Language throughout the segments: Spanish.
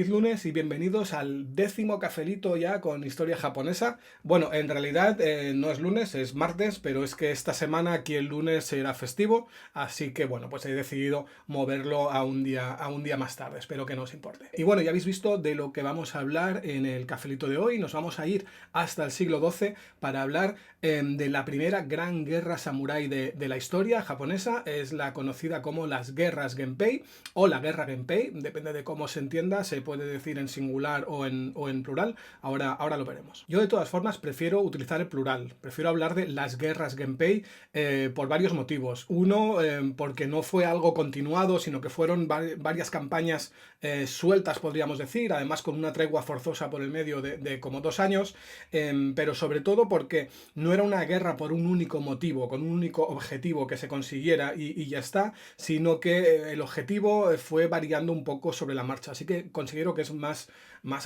Feliz lunes y bienvenidos al 10º cafelito ya con historia japonesa. Bueno, en realidad no es lunes, es martes, pero es que esta semana aquí el lunes será festivo, así que bueno, pues he decidido moverlo a un día más tarde, espero que no os importe. Y bueno, ya habéis visto de lo que vamos a hablar en el cafelito de hoy, nos vamos a ir hasta el siglo XII para hablar de la primera gran guerra samurái de la historia japonesa, es la conocida como las guerras Genpei o la guerra Genpei, depende de cómo se entienda, se puede decir en singular o en plural, ahora lo veremos. Yo de todas formas prefiero utilizar el plural, prefiero hablar de las guerras Genpei por varios motivos. Uno, porque no fue algo continuado, sino que fueron varias campañas sueltas, podríamos decir, además con una tregua forzosa por el medio de como 2 años, pero sobre todo porque no era una guerra por un único motivo, con un único objetivo que se consiguiera y ya está, sino que el objetivo fue variando un poco sobre la marcha, así que considero que es más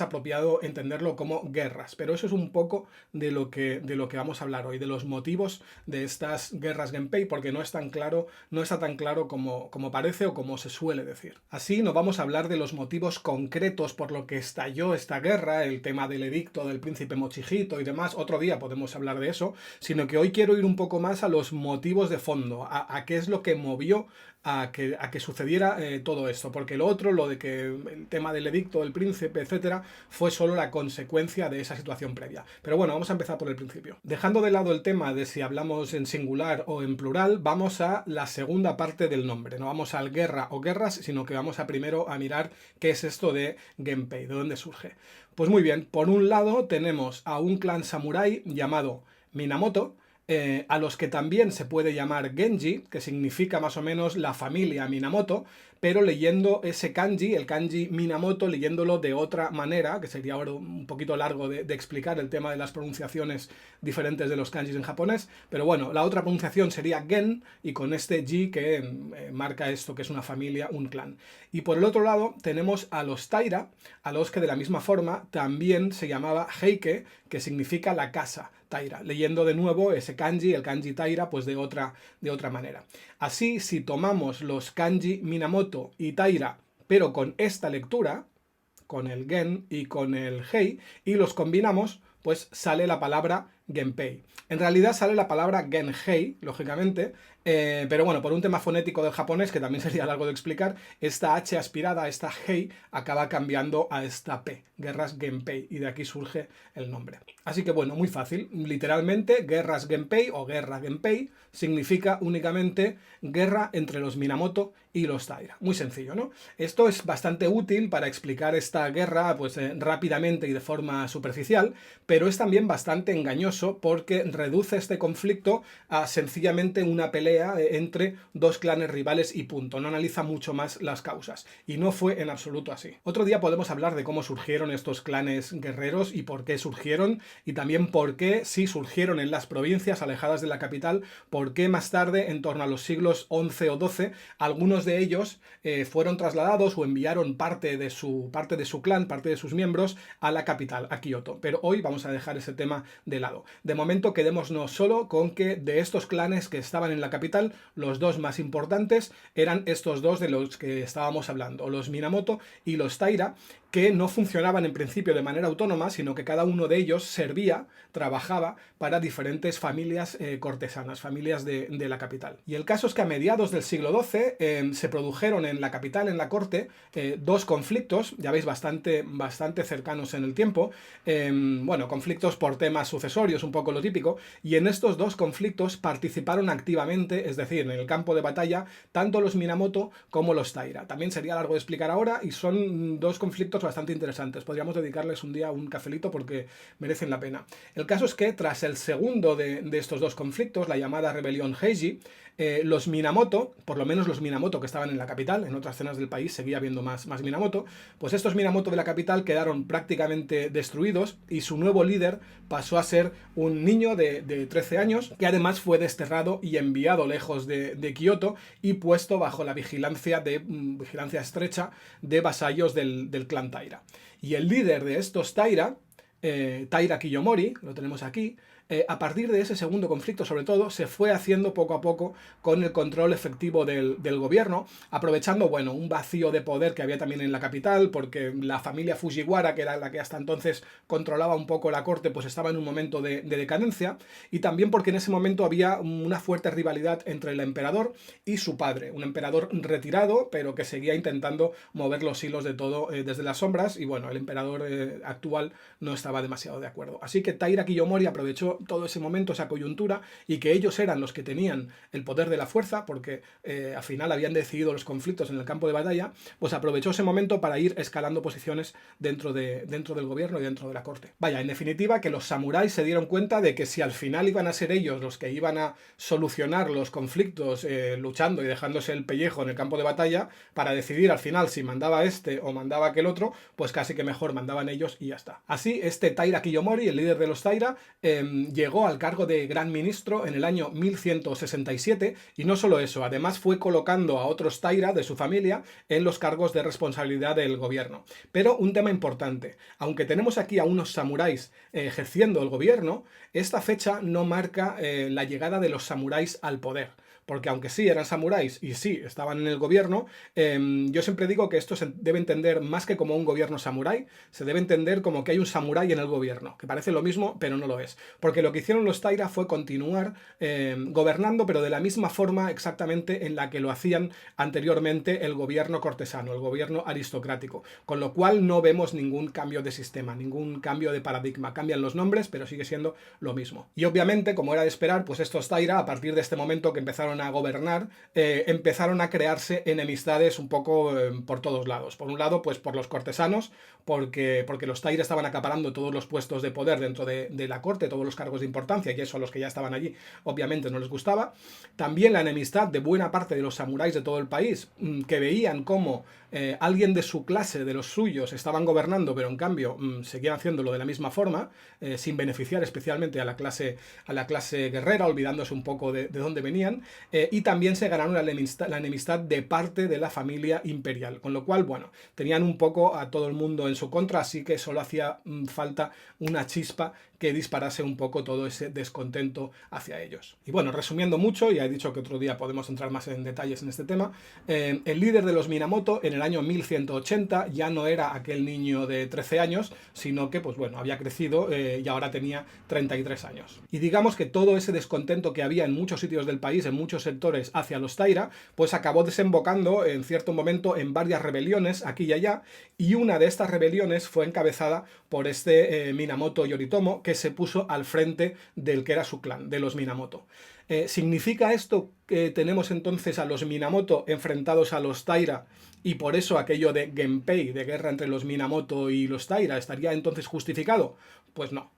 apropiado entenderlo como guerras, pero eso es un poco de lo que vamos a hablar hoy, de los motivos de estas guerras Genpei, porque no está tan claro como parece o como se suele decir. Así no vamos a hablar de los motivos concretos por lo que estalló esta guerra, el tema del edicto del príncipe Mochihito y demás, otro día podemos hablar de eso, sino que hoy quiero ir un poco más a los motivos de fondo, a qué es lo que movió a que sucediera todo esto, porque lo otro, lo de que el tema del edicto del príncipe, etcétera, fue solo la consecuencia de esa situación previa. Pero bueno, vamos a empezar por el principio. Dejando de lado el tema de si hablamos en singular o en plural, vamos a la segunda parte del nombre. No vamos al guerra o guerras, sino que vamos primero a mirar qué es esto de Genpei, de dónde surge. Pues muy bien, por un lado tenemos a un clan samurái llamado Minamoto, a los que también se puede llamar Genji, que significa más o menos la familia Minamoto, pero leyendo ese kanji, el kanji Minamoto, leyéndolo de otra manera, que sería ahora un poquito largo de explicar el tema de las pronunciaciones diferentes de los kanjis en japonés, pero bueno, la otra pronunciación sería Gen, y con este ji que marca esto, que es una familia, un clan. Y por el otro lado tenemos a los Taira, a los que de la misma forma también se llamaba Heike, que significa la casa, Taira, leyendo de nuevo ese kanji, el kanji Taira, pues de otra manera. Así, si tomamos los kanji Minamoto y Taira, pero con esta lectura, con el Gen y con el Hei, y los combinamos, pues sale la palabra Genpei. En realidad sale la palabra Genhei, lógicamente, pero bueno, por un tema fonético del japonés, que también sería largo de explicar, esta H aspirada, esta Hei, acaba cambiando a esta P, guerras Genpei, y de aquí surge el nombre. Así que bueno, muy fácil, literalmente guerras Genpei o guerra Genpei significa únicamente guerra entre los Minamoto y los Taira. Muy sencillo, ¿no? Esto es bastante útil para explicar esta guerra pues rápidamente y de forma superficial, pero es también bastante engañoso porque reduce este conflicto a sencillamente una pelea entre dos clanes rivales y punto. No analiza mucho más las causas. Y no fue en absoluto así. Otro día podemos hablar de cómo surgieron estos clanes guerreros y por qué surgieron, y también por qué, si surgieron en las provincias alejadas de la capital, por qué más tarde, en torno a los siglos XI o XII, algunos de ellos fueron trasladados o enviaron parte de su clan, parte de sus miembros, a la capital, a Kioto. Pero hoy vamos a dejar ese tema de lado. De momento quedémonos solo con que de estos clanes que estaban en la capital, los dos más importantes eran estos dos de los que estábamos hablando, los Minamoto y los Taira, que no funcionaban en principio de manera autónoma, sino que cada uno de ellos trabajaba para diferentes familias cortesanas, familias de la capital. Y el caso es que a mediados del siglo XII se produjeron en la capital, en la corte, dos conflictos, ya veis, bastante cercanos en el tiempo, bueno, conflictos por temas sucesorios, un poco lo típico, y en estos dos conflictos participaron activamente, es decir, en el campo de batalla, tanto los Minamoto como los Taira. También sería largo de explicar ahora, y son dos conflictos bastante interesantes. Podríamos dedicarles un día un cafelito porque merecen la pena. El caso es que tras el segundo de estos dos conflictos, la llamada rebelión Heiji, los Minamoto, por lo menos los Minamoto que estaban en la capital, en otras zonas del país seguía habiendo más Minamoto, pues estos Minamoto de la capital quedaron prácticamente destruidos y su nuevo líder pasó a ser un niño de 13 años que además fue desterrado y enviado lejos de Kioto y puesto bajo la vigilancia estrecha de vasallos del clan Taira. Y el líder de estos Taira Taira Kiyomori, lo tenemos aquí, a partir de ese segundo conflicto, sobre todo, se fue haciendo poco a poco con el control efectivo del gobierno, aprovechando, bueno, un vacío de poder que había también en la capital, porque la familia Fujiwara, que era la que hasta entonces controlaba un poco la corte, pues estaba en un momento de decadencia, y también porque en ese momento había una fuerte rivalidad entre el emperador y su padre, un emperador retirado, pero que seguía intentando mover los hilos de todo desde las sombras, y bueno, el emperador actual no estaba demasiado de acuerdo. Así que Taira Kiyomori aprovechó todo ese momento, esa coyuntura, y que ellos eran los que tenían el poder de la fuerza, porque al final habían decidido los conflictos en el campo de batalla, pues aprovechó ese momento para ir escalando posiciones dentro del gobierno y dentro de la corte. Vaya, en definitiva, que los samuráis se dieron cuenta de que si al final iban a ser ellos los que iban a solucionar los conflictos luchando y dejándose el pellejo en el campo de batalla, para decidir al final si mandaba este o mandaba aquel otro, pues casi que mejor mandaban ellos y ya está. Así, este Taira Kiyomori, el líder de los Taira, llegó al cargo de gran ministro en el año 1167, y no solo eso, además fue colocando a otros Taira de su familia en los cargos de responsabilidad del gobierno. Pero un tema importante, aunque tenemos aquí a unos samuráis ejerciendo el gobierno, esta fecha no marca la llegada de los samuráis al poder. Porque aunque sí eran samuráis y sí estaban en el gobierno, yo siempre digo que esto se debe entender más que como un gobierno samurái, se debe entender como que hay un samurái en el gobierno, que parece lo mismo, pero no lo es. Porque lo que hicieron los Taira fue continuar gobernando, pero de la misma forma exactamente en la que lo hacían anteriormente el gobierno cortesano, el gobierno aristocrático. Con lo cual no vemos ningún cambio de sistema, ningún cambio de paradigma. Cambian los nombres, pero sigue siendo lo mismo. Y obviamente, como era de esperar, pues estos Taira, a partir de este momento que empezaron a gobernar, empezaron a crearse enemistades un poco por todos lados. Por un lado, pues por los cortesanos, porque los Taira estaban acaparando todos los puestos de poder dentro de la corte, todos los cargos de importancia, y eso a los que ya estaban allí obviamente no les gustaba. También la enemistad de buena parte de los samuráis de todo el país, que veían cómo alguien de su clase, de los suyos, estaban gobernando, pero en cambio seguían haciéndolo de la misma forma, sin beneficiar especialmente a la clase guerrera, olvidándose un poco de dónde venían, y también se ganaron la enemistad de parte de la familia imperial, con lo cual, bueno, tenían un poco a todo el mundo en su contra, así que solo hacía falta una chispa que disparase un poco todo ese descontento hacia ellos. Y bueno, resumiendo mucho, ya he dicho que otro día podemos entrar más en detalles en este tema, el líder de los Minamoto en el año 1180 ya no era aquel niño de 13 años, sino que, pues bueno, había crecido y ahora tenía 33 años. Y digamos que todo ese descontento que había en muchos sitios del país, en muchos sectores hacia los Taira, pues acabó desembocando en cierto momento en varias rebeliones aquí y allá, y una de estas rebeliones fue encabezada por este Minamoto Yoritomo, que se puso al frente del que era su clan, de los Minamoto. ¿Significa esto que tenemos entonces a los Minamoto enfrentados a los Taira, y por eso aquello de Genpei, de guerra entre los Minamoto y los Taira, estaría entonces justificado? Pues no.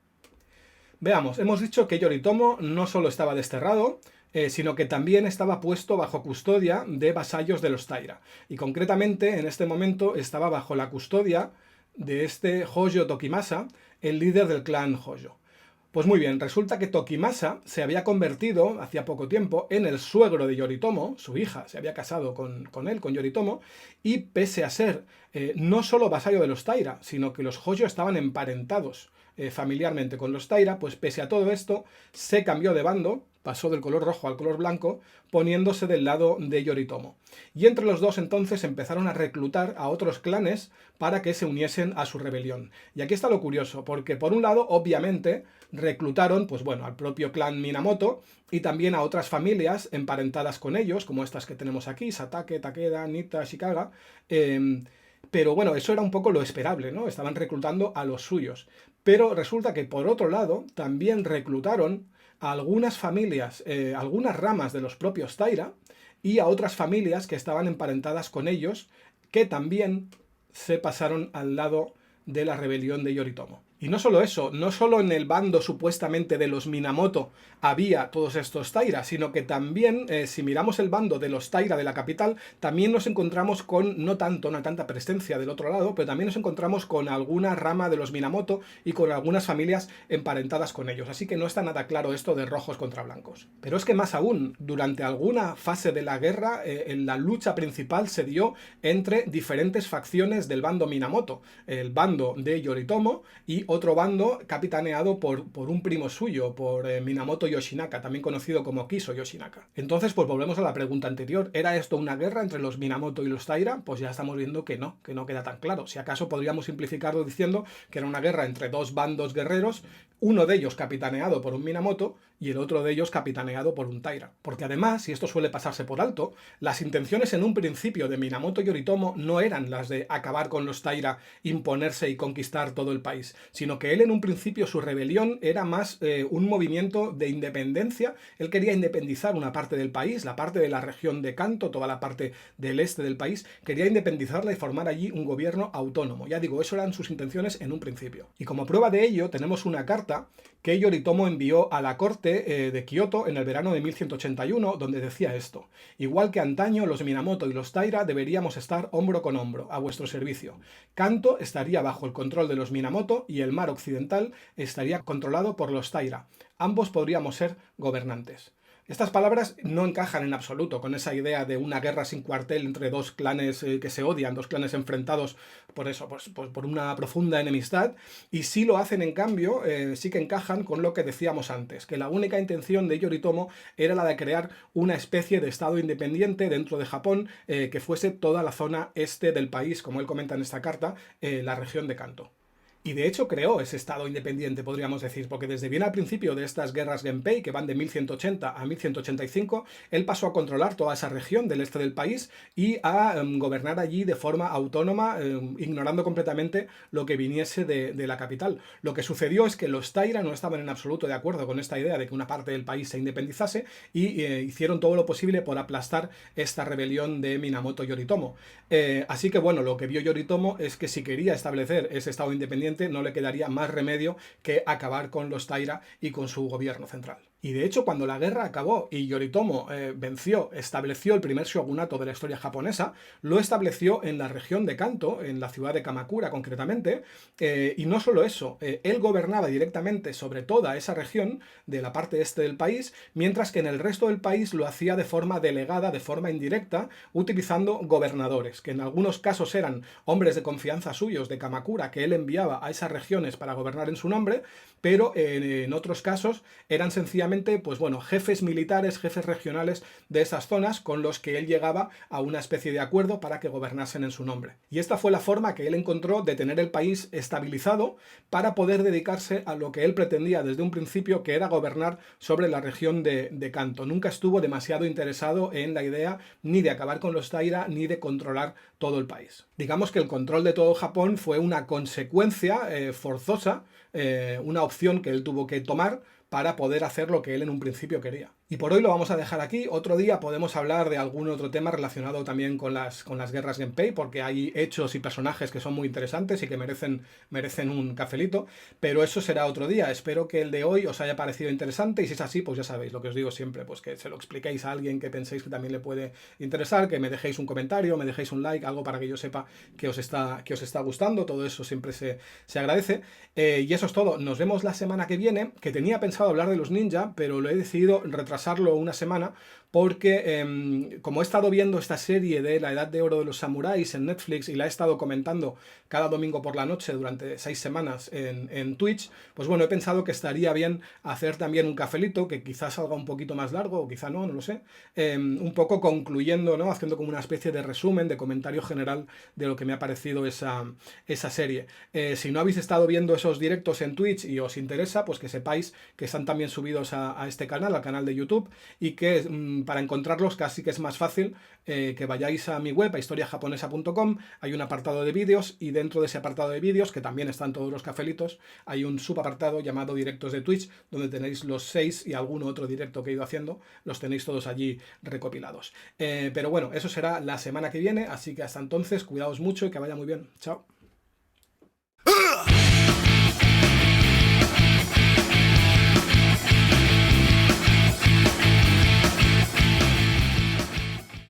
Veamos, hemos dicho que Yoritomo no solo estaba desterrado, sino que también estaba puesto bajo custodia de vasallos de los Taira. Y concretamente, en este momento, estaba bajo la custodia de este Hojo Tokimasa, el líder del clan Hojo. Pues muy bien, resulta que Tokimasa se había convertido, hacía poco tiempo, en el suegro de Yoritomo, su hija se había casado con él, con Yoritomo, y pese a ser no solo vasallo de los Taira, sino que los Hojo estaban emparentados familiarmente con los Taira, pues pese a todo esto, se cambió de bando, pasó del color rojo al color blanco, poniéndose del lado de Yoritomo. Y entre los dos entonces empezaron a reclutar a otros clanes para que se uniesen a su rebelión. Y aquí está lo curioso, porque por un lado, obviamente, reclutaron, pues bueno, al propio clan Minamoto y también a otras familias emparentadas con ellos, como estas que tenemos aquí, Satake, Takeda, Nita, Shikaga, pero bueno, eso era un poco lo esperable, ¿no? Estaban reclutando a los suyos. Pero resulta que por otro lado, también reclutaron a algunas familias, algunas ramas de los propios Taira, y a otras familias que estaban emparentadas con ellos, que también se pasaron al lado de la rebelión de Yoritomo. Y no solo eso, no solo en el bando supuestamente de los Minamoto había todos estos Taira, sino que también, si miramos el bando de los Taira de la capital, también nos encontramos con no tanta presencia del otro lado, pero también nos encontramos con alguna rama de los Minamoto y con algunas familias emparentadas con ellos. Así que no está nada claro esto de rojos contra blancos. Pero es que más aún, durante alguna fase de la guerra, la lucha principal se dio entre diferentes facciones del bando Minamoto, el bando de Yoritomo y otro bando capitaneado por un primo suyo, por Minamoto Yoshinaka, también conocido como Kiso Yoshinaka. Entonces, pues volvemos a la pregunta anterior. ¿Era esto una guerra entre los Minamoto y los Taira? Pues ya estamos viendo que no queda tan claro. Si acaso podríamos simplificarlo diciendo que era una guerra entre dos bandos guerreros, uno de ellos capitaneado por un Minamoto y el otro de ellos capitaneado por un Taira. Porque además, y esto suele pasarse por alto, las intenciones en un principio de Minamoto Yoritomo no eran las de acabar con los Taira, imponerse y conquistar todo el país, sino que él en un principio su rebelión era más un movimiento de independencia. Él quería independizar una parte del país, la parte de la región de Kanto, toda la parte del este del país, quería independizarla y formar allí un gobierno autónomo. Ya digo, eso eran sus intenciones en un principio. Y como prueba de ello tenemos una carta que Yoritomo envió a la corte de Kioto en el verano de 1181, donde decía esto: igual que antaño, los Minamoto y los Taira deberíamos estar hombro con hombro, a vuestro servicio. Kanto estaría bajo el control de los Minamoto y el mar occidental estaría controlado por los Taira. Ambos podríamos ser gobernantes. Estas palabras no encajan en absoluto con esa idea de una guerra sin cuartel entre dos clanes que se odian, dos clanes enfrentados por eso, pues por una profunda enemistad, y sí lo hacen en cambio, sí que encajan con lo que decíamos antes, que la única intención de Yoritomo era la de crear una especie de estado independiente dentro de Japón que fuese toda la zona este del país, como él comenta en esta carta, la región de Kanto. Y de hecho creó ese estado independiente, podríamos decir, porque desde bien al principio de estas guerras Genpei, que van de 1180 a 1185, él pasó a controlar toda esa región del este del país y a gobernar allí de forma autónoma, ignorando completamente lo que viniese de la capital. Lo que sucedió es que los Taira no estaban en absoluto de acuerdo con esta idea de que una parte del país se independizase y hicieron todo lo posible por aplastar esta rebelión de Minamoto Yoritomo. Así que bueno, lo que vio Yoritomo es que si quería establecer ese estado independiente, no le quedaría más remedio que acabar con los Taira y con su gobierno central. Y de hecho, cuando la guerra acabó y Yoritomo venció, estableció el primer shogunato de la historia japonesa, lo estableció en la región de Kanto, en la ciudad de Kamakura concretamente, y no solo eso, él gobernaba directamente sobre toda esa región de la parte este del país, mientras que en el resto del país lo hacía de forma delegada, de forma indirecta, utilizando gobernadores, que en algunos casos eran hombres de confianza suyos de Kamakura, que él enviaba a esas regiones para gobernar en su nombre, pero en otros casos eran sencillamente, pues bueno, jefes militares, jefes regionales de esas zonas con los que él llegaba a una especie de acuerdo para que gobernasen en su nombre. Y esta fue la forma que él encontró de tener el país estabilizado para poder dedicarse a lo que él pretendía desde un principio, que era gobernar sobre la región de Kanto. Nunca estuvo demasiado interesado en la idea ni de acabar con los Taira ni de controlar todo el país. Digamos que el control de todo Japón fue una consecuencia forzosa, una opción que él tuvo que tomar para poder hacer lo que él en un principio quería. Y por hoy lo vamos a dejar aquí. Otro día podemos hablar de algún otro tema relacionado también con las guerras Genpei, porque hay hechos y personajes que son muy interesantes y que merecen un cafelito, pero eso será otro día. Espero que el de hoy os haya parecido interesante, y si es así, pues ya sabéis lo que os digo siempre, pues que se lo expliquéis a alguien que penséis que también le puede interesar, que me dejéis un comentario, me dejéis un like, algo para que yo sepa que os está gustando. Todo eso siempre se agradece. Y eso es todo. Nos vemos la semana que viene, que tenía pensado hablar de los ninja, pero lo he decidido retrasarlo una semana porque como he estado viendo esta serie de la Edad de Oro de los Samuráis en Netflix y la he estado comentando cada domingo por la noche durante 6 semanas en Twitch, pues bueno, he pensado que estaría bien hacer también un cafelito que quizás salga un poquito más largo o quizá no lo sé, un poco concluyendo, ¿no? Haciendo como una especie de resumen, de comentario general de lo que me ha parecido esa serie. Si no habéis estado viendo esos directos en Twitch y os interesa, pues que sepáis que están también subidos a este canal, al canal de YouTube, y que para encontrarlos casi que es más fácil que vayáis a mi web, a historiajaponesa.com. Hay un apartado de vídeos y dentro de ese apartado de vídeos, que también están todos los cafelitos, hay un subapartado llamado directos de Twitch, donde tenéis los 6 y algún otro directo que he ido haciendo, los tenéis todos allí recopilados. Pero bueno, eso será la semana que viene, así que hasta entonces cuidaos mucho y que vaya muy bien. Chao.